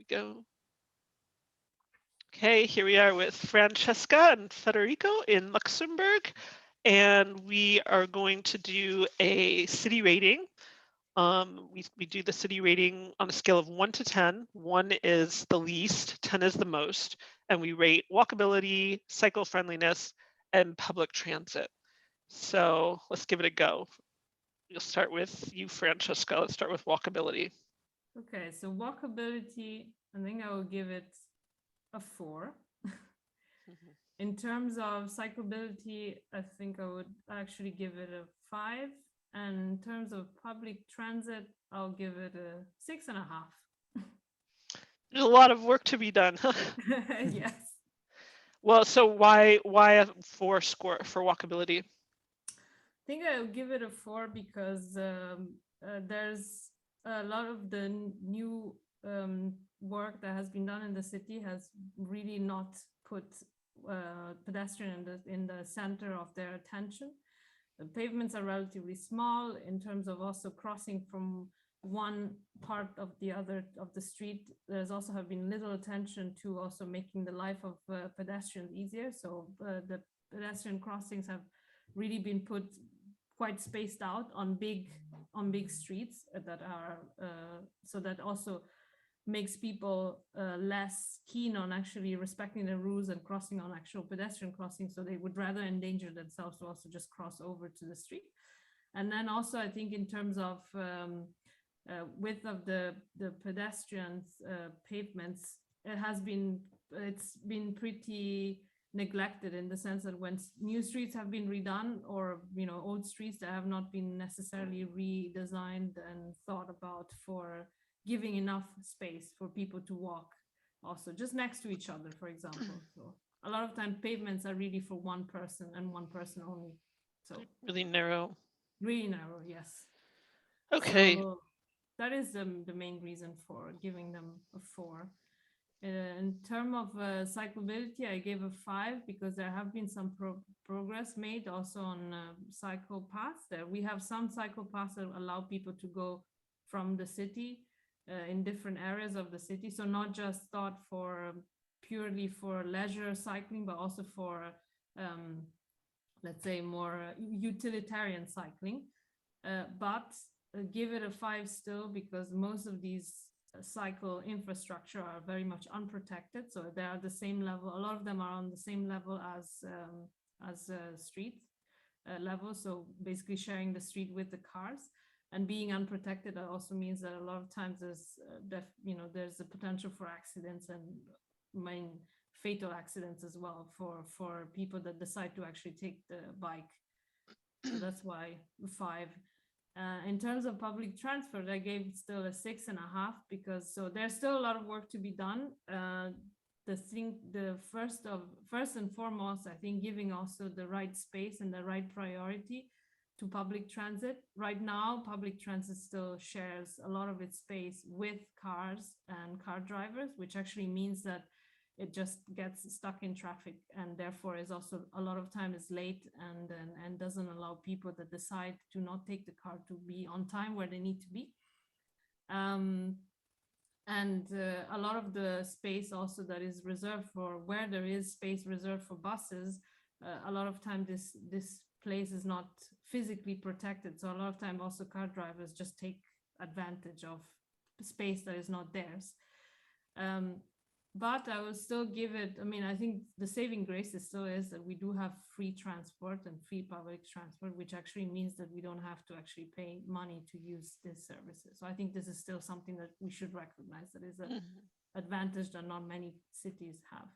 we go. Okay, here we are with Francesca and Federico in Luxembourg, and we are going to do a city rating. We do the city rating on a scale of 1 to 10. 1 is the least, 10 is the most, and we rate walkability, cycle friendliness, and public transit. So let's give it a go. We'll start with you, Francesca. Let's start with walkability. Okay, so walkability, I think I will give it a 4. In terms of cyclability, I think I would actually give it a 5. And in terms of public transit, I'll give it a 6.5. There's a lot of work to be done. Yes. Well, so why a 4 score for walkability? I think I'll give it a 4 because there's a lot of the new work that has been done in the city has really not put pedestrian in the center of their attention. The pavements are relatively small in terms of also crossing from one part of the other of the street. There's also have been little attention to also making the life of pedestrians easier. So the pedestrian crossings have really been put quite spaced out on big streets that are so that also makes people less keen on actually respecting the rules and crossing on actual pedestrian crossings. So they would rather endanger themselves to also just cross over to the street. And then also, I think in terms of width of the pedestrians pavements, it's been pretty neglected in the sense that when new streets have been redone, or old streets that have not been necessarily redesigned and thought about for giving enough space for people to walk also just next to each other, for example. So a lot of time pavements are really for one person and one person only. So really narrow. Really narrow, yes. Okay. So that is the main reason for giving them a 4. In terms of cyclability, I gave a 5 because there have been some progress made also on cycle paths. There we have some cycle paths that allow people to go from the city in different areas of the city. So not just thought for purely for leisure cycling, but also for let's say more utilitarian cycling. But give it a 5 still because most of these cycle infrastructure are very much unprotected, so they are the same level. A lot of them are on the same level as street level, so basically sharing the street with the cars. And being unprotected also means that a lot of times there's there's a potential for accidents and main fatal accidents as well for people that decide to actually take the bike. So that's why 5. In terms of public transport, I gave it still a 6.5 because there's still a lot of work to be done. The first and foremost, I think giving also the right space and the right priority to public transit. Right now, public transit still shares a lot of its space with cars and car drivers, which actually means that it just gets stuck in traffic and therefore is also a lot of time is late and doesn't allow people that decide to not take the car to be on time where they need to be. And a lot of the space also that is reserved for where there is space reserved for buses, a lot of time this place is not physically protected. So a lot of time also car drivers just take advantage of space that is not theirs. But I will still give it, I think the saving grace still is that we do have free transport and free public transport, which actually means that we don't have to actually pay money to use these services. So I think this is still something that we should recognize, that is an advantage that not many cities have.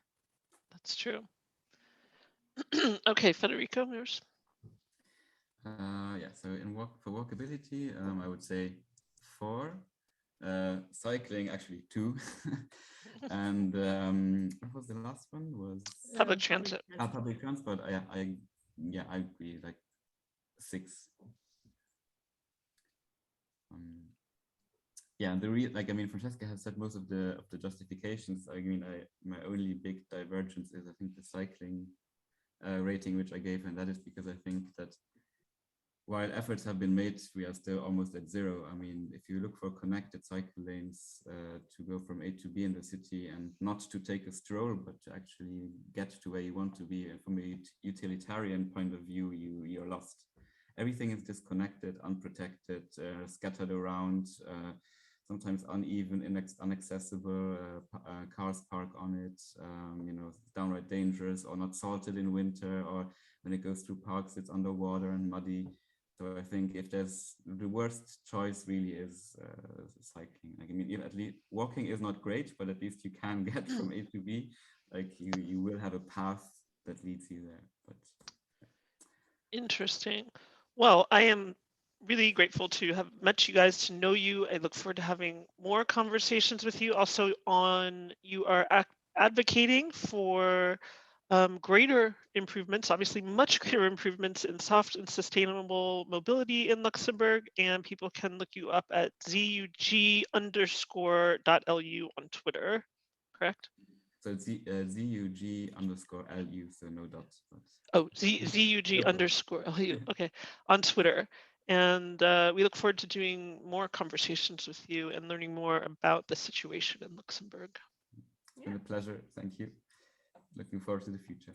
That's true. Okay, Federico, yours. Yeah, so for walkability, I would say 4. Cycling actually 2. And what was the last one? Was public transit. Public transport. I agree, like 6. Yeah, Francesca has said most of the justifications. My only big divergence is I think the cycling rating which I gave, and that is because I think that while efforts have been made, we are still almost at zero. I mean, if you look for connected cycle lanes to go from A to B in the city, and not to take a stroll, but to actually get to where you want to be, and from a utilitarian point of view, you're lost. Everything is disconnected, unprotected, scattered around, sometimes uneven, inaccessible, cars park on it, you know, downright dangerous, or not salted in winter, or when it goes through parks, it's underwater and muddy. So I think if there's the worst choice really is cycling. Like, I mean, at least walking is not great, but at least you can get from A to B. Like you will have a path that leads you there. But Interesting. Well, I am really grateful to have met you guys, to know you. I look forward to having more conversations with you. Also, you are advocating for greater improvements, obviously much greater improvements in soft and sustainable mobility in Luxembourg, and people can look you up at ZUG_.lu on Twitter, correct? so it's ZUG_LU, so no dot. Oh, ZUG_LU, okay, on Twitter. And we look forward to doing more conversations with you and learning more about the situation in Luxembourg. It's been a pleasure. Thank you. Looking forward to the future.